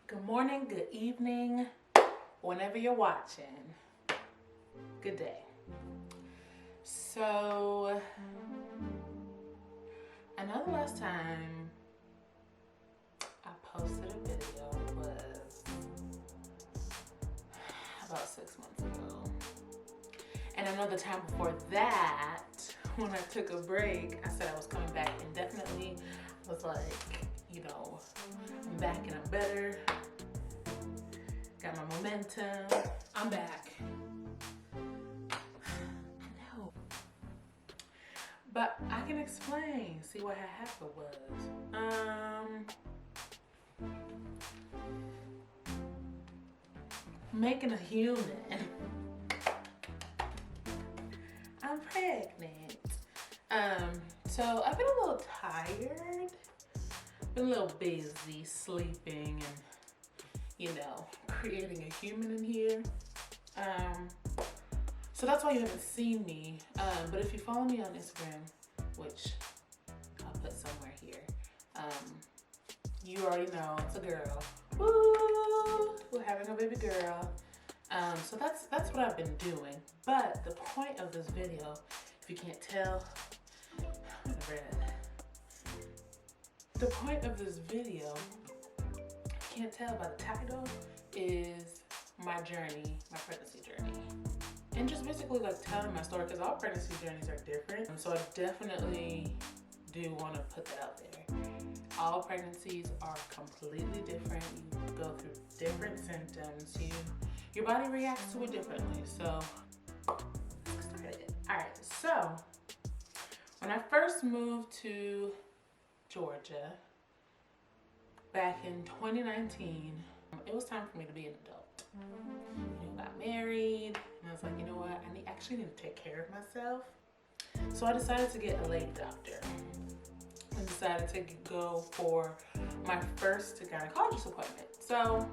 Good morning, good evening, whenever you're watching. Good day. So, I know the last time I posted a video was about 6 months ago. And I know the time before that, when I took a break, I said I was coming back indefinitely. I was like, you know, I'm back and I'm better. Got my momentum. I'm back. I know. But I can explain. See what had happened was. Making a human. I'm pregnant. So I've been a little tired. Been a little busy sleeping and, you know, creating a human in here. So that's why you haven't seen me. But if you follow me on Instagram, which I'll put somewhere here, you already know it's a girl. Woo! We're having a baby girl. So that's what I've been doing. But the point of this video, if you can't tell, I'm gonna read. The point of this video, if you can't tell by the title, is my journey, my pregnancy journey. And just basically like telling my story, because all pregnancy journeys are different. So I definitely do want to put that out there. All pregnancies are completely different. You go through different symptoms. Your body reacts to it differently. So let's get started. All right, so when I first moved to Georgia back in 2019, it was time for me to be an adult. You know, got married, and I was like, you know what? I actually need to take care of myself. So I decided to get a lady doctor. I decided to go for my first gynecologist appointment. So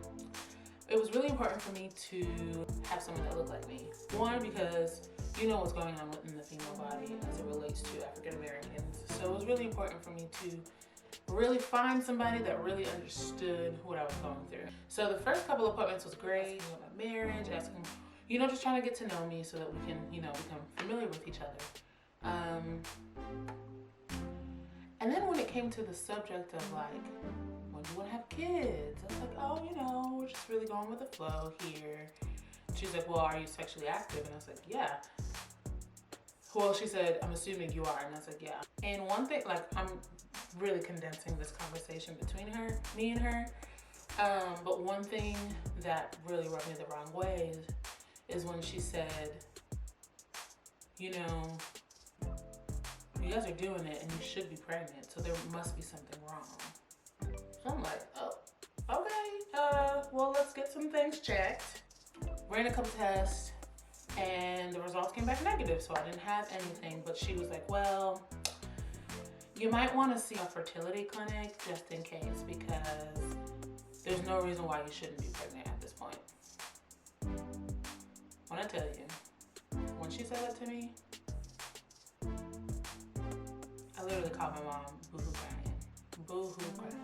it was really important for me to have someone that looked like me. One, because you know what's going on within the female body as it relates to African Americans. So it was really important for me to really find somebody that really understood what I was going through. So the first couple appointments was great. Asking about my marriage, asking, you know, just trying to get to know me so that we can, you know, become familiar with each other. And then when it came to the subject of like, when do you want to have kids? I was like, oh, you know, we're just really going with the flow here. She's like, well, are you sexually active? And I was like, yeah. Well, she said, I'm assuming you are. And I was like, yeah. And one thing, like, I'm really condensing this conversation between me and her. But one thing that really rubbed me the wrong way is when she said, you know, you guys are doing it and you should be pregnant, so there must be something wrong. So I'm like, oh, okay, well, let's get some things checked. Ran a couple tests and the results came back negative, so I didn't have anything. But she was like, well, you might want to see a fertility clinic just in case, because there's no reason why you shouldn't be pregnant at this point. When I tell you, when she said that to me, I literally called my mom boo-hoo crying. Boo-hoo crying.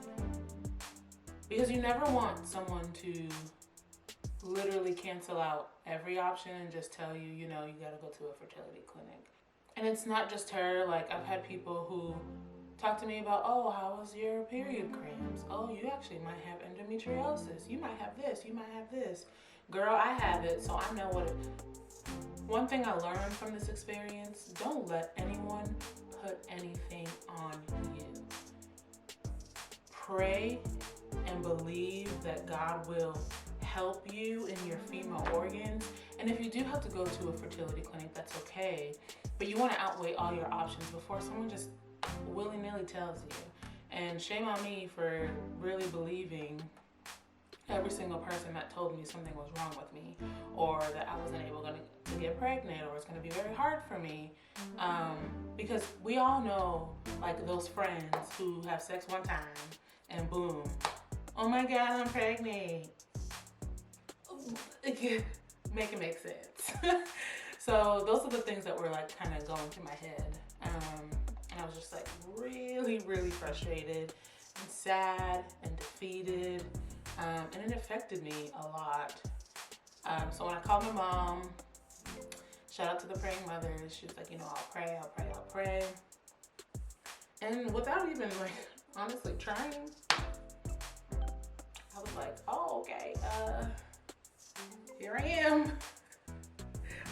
Because you never want someone to literally cancel out every option and just tell you, you know, you gotta go to a fertility clinic. And it's not just her. Like, I've had people who talk to me about, oh, how was your period cramps? Oh, you actually might have endometriosis. You might have this, you might have this. Girl, I have it, so I know what it. One thing I learned from this experience, don't let anyone put anything on you. Pray and believe that God will help you in your female organs. And if you do have to go to a fertility clinic, that's okay. But you want to outweigh all your options before someone just willy-nilly tells you. And shame on me for really believing every single person that told me something was wrong with me, or that I wasn't able to get pregnant, or it's going to be very hard for me. Because we all know, like, those friends who have sex one time and boom, oh my God, I'm pregnant. Make it make sense. So those are the things that were like kind of going through my head. And I was just like really, really frustrated and sad and defeated. and it affected me a lot. So when I called my mom, shout out to the praying mothers, she was like, you know, I'll pray, I'll pray, I'll pray. And without even like honestly trying, I was like, oh, okay, here I am,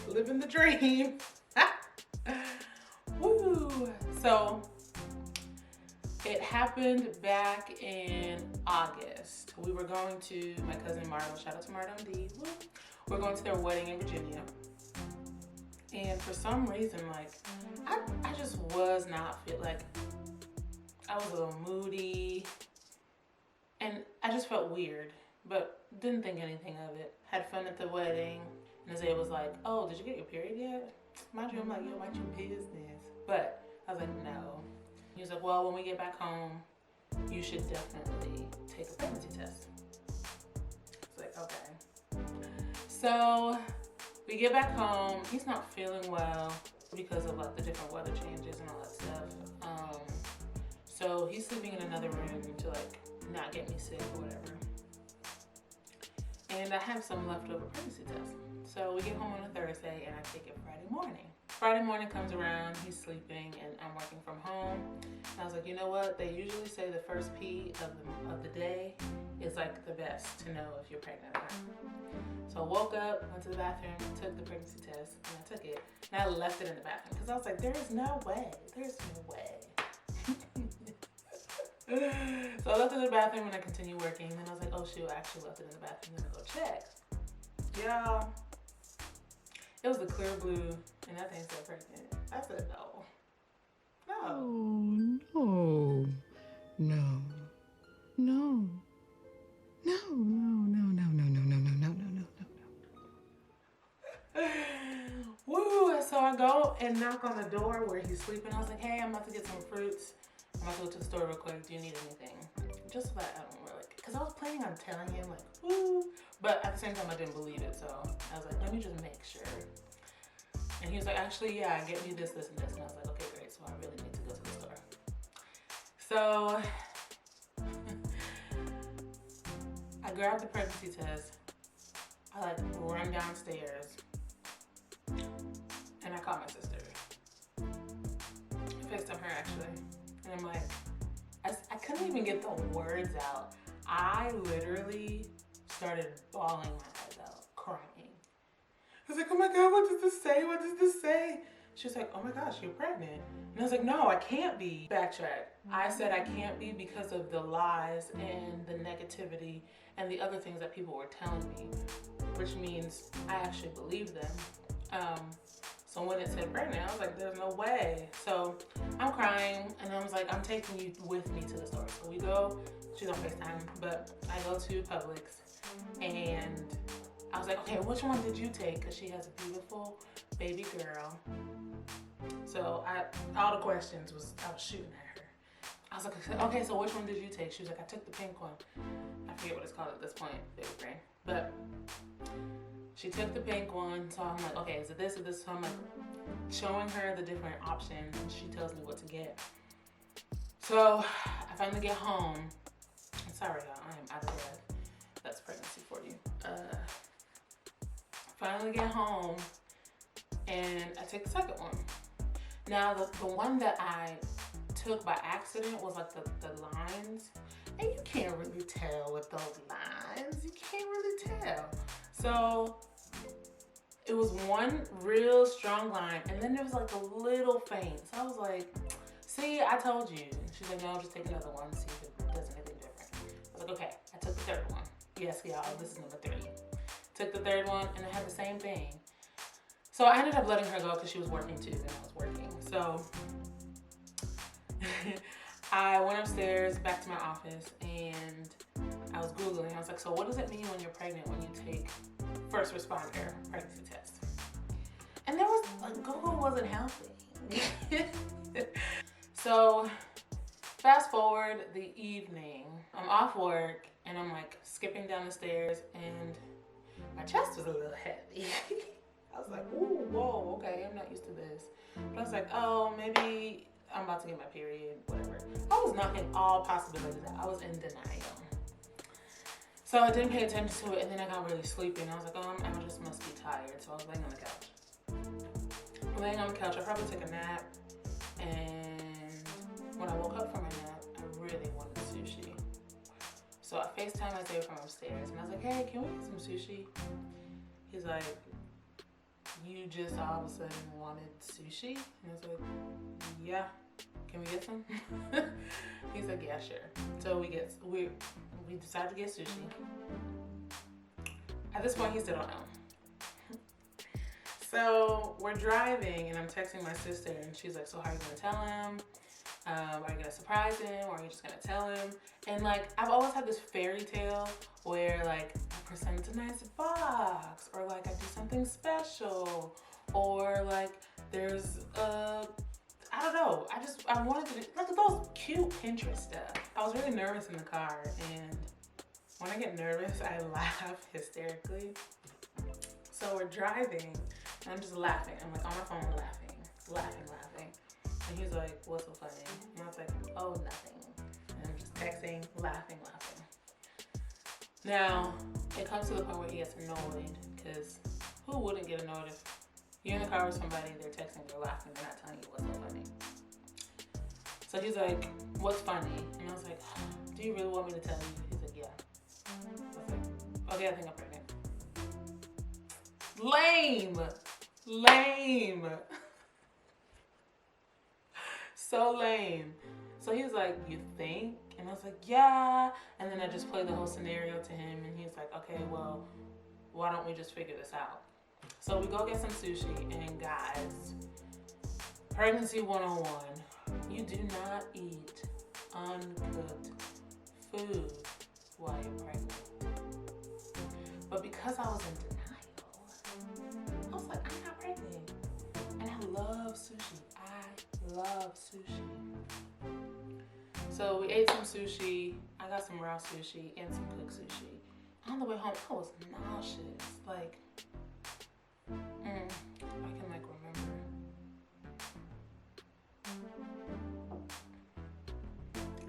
living the dream. Woo! So it happened back in August. We were going to my cousin Marlo, shout out to Marlo D. Woo! We're going to their wedding in Virginia. And for some reason, like, I just was not like, I was a little moody and I just felt weird, but didn't think anything of it. Had fun at the wedding. And Isaiah was like, oh, did you get your period yet? Mind you, I'm like, yo, mind your business. But I was like, no. He was like, well, when we get back home, you should definitely take a pregnancy test. It's like, okay. So we get back home. He's not feeling well because of like the different weather changes and all that stuff. So he's sleeping in another room to like not get me sick or whatever. And I have some leftover pregnancy tests. So we get home on a Thursday and I take it Friday morning. Friday morning comes around, he's sleeping and I'm working from home. And I was like, you know what? They usually say the first pee of the day is like the best to know if you're pregnant or not. So I woke up, went to the bathroom, took the pregnancy test, and I took it. And I left it in the bathroom because I was like, there's no way. There's no way. So I left it in the bathroom and I continued working. Then I was like, oh shoot, I actually left it in the bathroom. Then I go check. Yeah. It was the clear blue and that thing said pregnant. I said no. No. Oh, no. No. No. No, no, no, no, no, no, no, no, no, no, no, no. Woo! So I go and knock on the door where he's sleeping. I was like, hey, I'm about to get some fruits. I'm about to go to the store real quick. Do you need anything? Just so that I don't really, because I was planning on telling him like, woo, but at the same time I didn't believe it. So I was like, let me just make sure. And he was like, actually, yeah, get me this, this, and this. And I was like, okay, great. So I really need to go to the store. So I grabbed the pregnancy test. I like run downstairs and I called my sister. I FaceTimed her actually. And I'm like, I couldn't even get the words out. I literally started bawling my eyes out, crying. I was like, oh my God, what does this say? What does this say? She was like, oh my gosh, you're pregnant. And I was like, no, I can't be. Backtrack. I said I can't be because of the lies and the negativity and the other things that people were telling me, which means I actually believed them. So when it said pregnant, I was like, there's no way. So I'm crying and I was like, I'm taking you with me to the store. So we go, she's on FaceTime, but I go to Publix and I was like, okay, which one did you take? Because she has a beautiful baby girl. So all the questions I was shooting at her. I was like, okay, so which one did you take? She was like, I took the pink one. I forget what it's called at this point, baby brain. But she took the pink one. So I'm like, okay, is it this or this? So I'm like showing her the different options and she tells me what to get. So I finally get home. I'm sorry, y'all, I am out of breath. That's pregnancy for you. Finally get home and I take the second one. Now the one that I took by accident was like the lines, and you can't really tell with those lines. You can't really tell. So it was one real strong line and then there was like a little faint. So I was like, see, I told you. She's like, no, just take another one, see if it does anything different. I was like, okay. I took the third one. Yes, y'all, this is number 3. Took the third one and it had the same thing. So I ended up letting her go because she was working too and I was working. So I went upstairs back to my office and I was Googling. I was like, so what does it mean when you're pregnant when you take first responder pregnancy test? And there was, like, Google wasn't helping. So fast forward the evening, I'm off work and I'm like skipping down the stairs and my chest was a little heavy. I was like, ooh, whoa, okay, I'm not used to this. But I was like, oh, maybe I'm about to get my period, whatever. I was knocking all possibilities out. I was in denial. So I didn't pay attention to it, and then I got really sleepy, and I was like, oh, I just must be tired. So I was laying on the couch. I'm laying on the couch, I probably took a nap, and when I woke up from my nap, I really wanted sushi. So I FaceTimed Isaiah from upstairs, and I was like, hey, can we get some sushi? He's like, you just all of a sudden wanted sushi? And I was like, yeah, can we get some? He's like, yeah, sure. So we decided to get sushi. At this point, he still don't know. So we're driving, and I'm texting my sister, and she's like, so how are you gonna tell him? Are you gonna surprise him, or are you just gonna tell him? And like, I've always had this fairy tale where like I present a nice box, or like I do something special, or like there's I don't know. I wanted to do like those cute Pinterest stuff. I was really nervous in the car, and when I get nervous, I laugh hysterically. So we're driving, and I'm just laughing. I'm like on my phone laughing. And he's like, what's so funny? And I was like, oh, nothing. And I'm just texting, laughing. Now, it comes to the point where he gets annoyed, because who wouldn't get annoyed if you're in the car with somebody, they're texting, they're laughing, they're not telling you what's so funny. So he's like, what's funny? And I was like, do you really want me to tell you? He's like, yeah. I was like, okay, I think I'm pregnant. Lame. So lame. So he was like, you think? And I was like, yeah. And then I just played the whole scenario to him, and he's like, okay, well, why don't we just figure this out? So we go get some sushi, and guys, pregnancy 101, you do not eat uncooked food while you're pregnant. But because I was in denial, I was like, I'm not pregnant. And I love sushi. I love sushi. So we ate some sushi. I got some raw sushi and some cooked sushi. On the way home, I was nauseous. Like, I can like remember.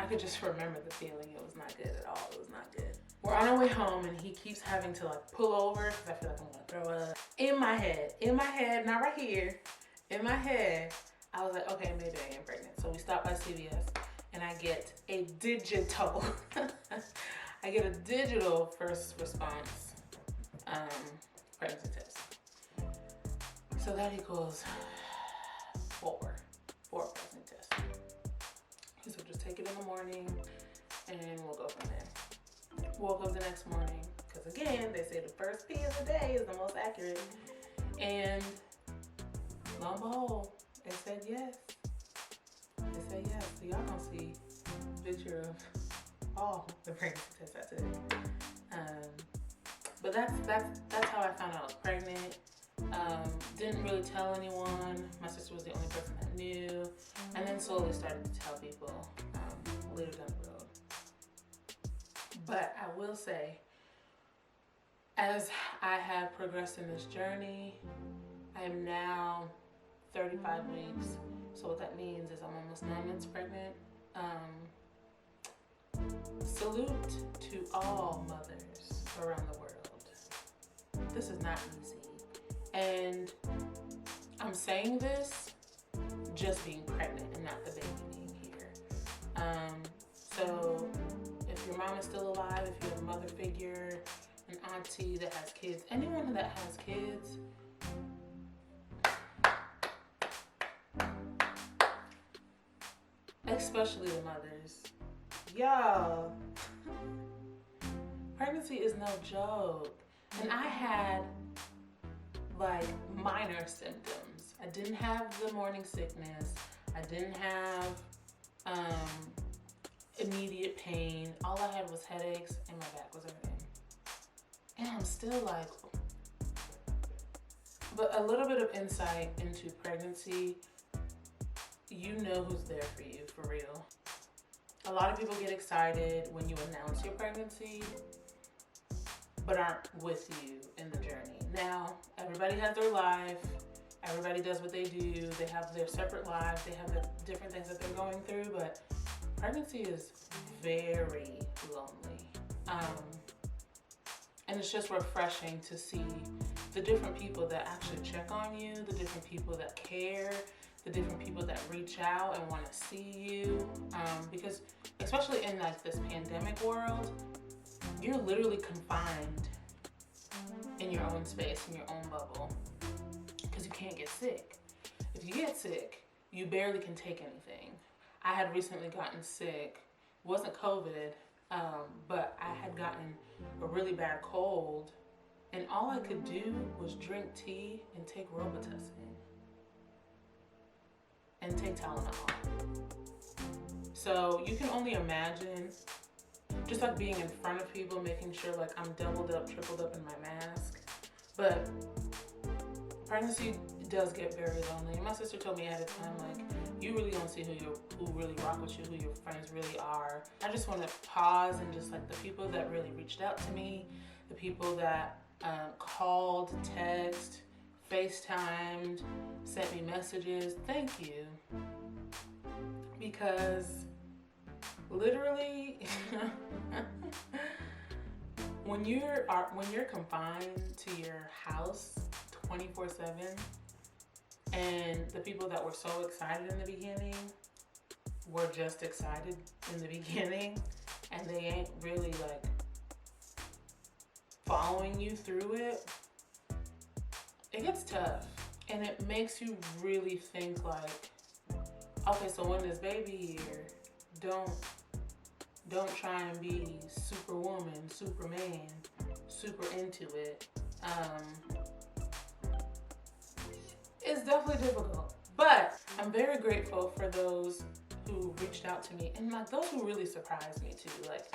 I could just remember the feeling. It was not good at all. It was not good. We're on our way home, and he keeps having to like pull over because I feel like I'm gonna throw up. In my head, not right here. In my head, I was like, okay, maybe I am pregnant. So we stopped by CVS, and I get a digital. I get a digital first response pregnancy test. So that equals 4 pregnancy tests. So just take it in the morning, and we'll go from there. Woke up the next morning, because again, they say the first pee of the day is the most accurate. And lo and behold, they said yes. So y'all gonna see a picture of all the pregnancy tests I took. But that's how I found out I was pregnant. Didn't really tell anyone. My sister was the only person that knew. And then slowly started to tell people later down the road. But I will say, as I have progressed in this journey, I am now 35 weeks. So what that means is I'm almost 9 months pregnant. Salute to all mothers around the world. This is not easy. And I'm saying this just being pregnant and not the baby being here. So if your mom is still alive, if you have a mother figure, an auntie that has kids, anyone that has kids, especially the mothers, y'all, pregnancy is no joke. And I had like minor symptoms. I didn't have the morning sickness. I didn't have immediate pain. All I had was headaches, and my back was hurting. And I'm still like, but a little bit of insight into pregnancy, you know who's there for you, for real. A lot of people get excited when you announce your pregnancy, but aren't with you in the journey. Now, everybody has their life. Everybody does what they do. They have their separate lives. They have the different things that they're going through, but pregnancy is very lonely. And it's just refreshing to see the different people that actually check on you, the different people that care, the different people that reach out and want to see you. Because especially in like this pandemic world, you're literally confined in your own space, in your own bubble, because you can't get sick. If you get sick, you barely can take anything. I had recently gotten sick. It wasn't COVID, but I had gotten a really bad cold, and all I could do was drink tea and take Robitussin and take Tylenol. So you can only imagine, just like being in front of people, making sure like I'm doubled up, tripled up in my mask. But pregnancy does get very lonely. My sister told me at a time, like, you really don't see who really rock with you, who your friends really are. I just want to pause and just like the people that really reached out to me, the people that called, text, FaceTimed, sent me messages. Thank you. Because literally, when you're confined to your house 24/7, and the people that were so excited in the beginning were just excited in the beginning, and they ain't really like following you through it, it gets tough. And it makes you really think like, okay, so when this baby here, don't try and be superwoman, superman, super into it. It's definitely difficult, but I'm very grateful for those who reached out to me, and like those who really surprised me too. Like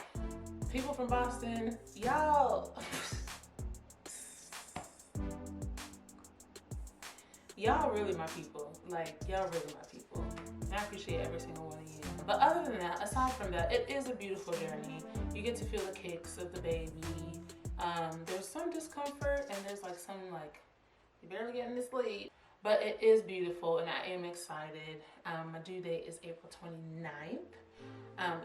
people from Boston, y'all really my people. Like y'all really my people. And I appreciate every single one of you. But other than that, aside from that, it is a beautiful journey. You get to feel the kicks of the baby. There's some discomfort, and there's like some like you're barely getting to sleep. But it is beautiful, and I am excited. My due date is April 29th.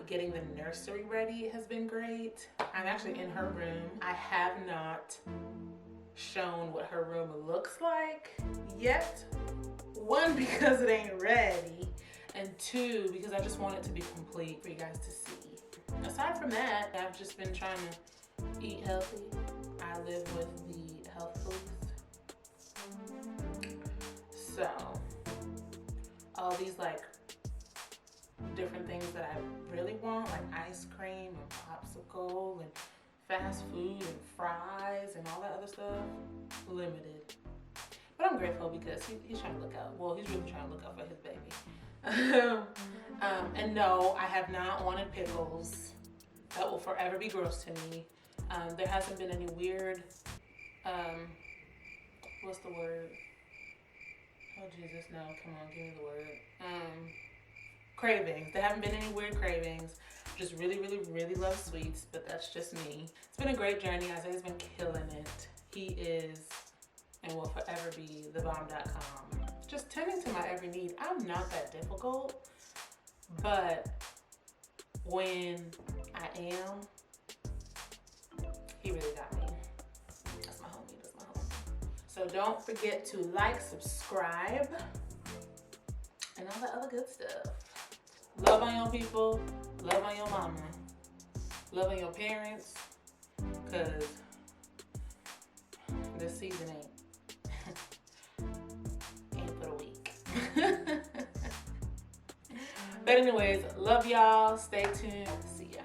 Getting the nursery ready has been great. I'm actually in her room. I have not shown what her room looks like yet. One, because it ain't ready, and two, because I just want it to be complete for you guys to see. Aside from that, I've just been trying to eat healthy. I live with the health booth. So, all these like different things that I really want, like ice cream and popsicle and fast food and fries and all that other stuff, limited. But I'm grateful because he's trying to look out. Well, he's really trying to look out for his baby. And no, I have not wanted pickles. That will forever be gross to me. There hasn't been any weird, what's the word? Oh Jesus, no, come on, give me the word. Cravings. There haven't been any weird cravings. Just really, really, really love sweets, but that's just me. It's been a great journey. Isaiah's been killing it. He is and will forever be the bomb.com. Just tending to my every need. I'm not that difficult, but when I am, he really got me. That's my homie. That's my homie. So don't forget to like, subscribe, and all that other good stuff. Love on your people. Love on your mama. Love on your parents. Because this season ain't for the weak. But anyways, love y'all. Stay tuned. See ya.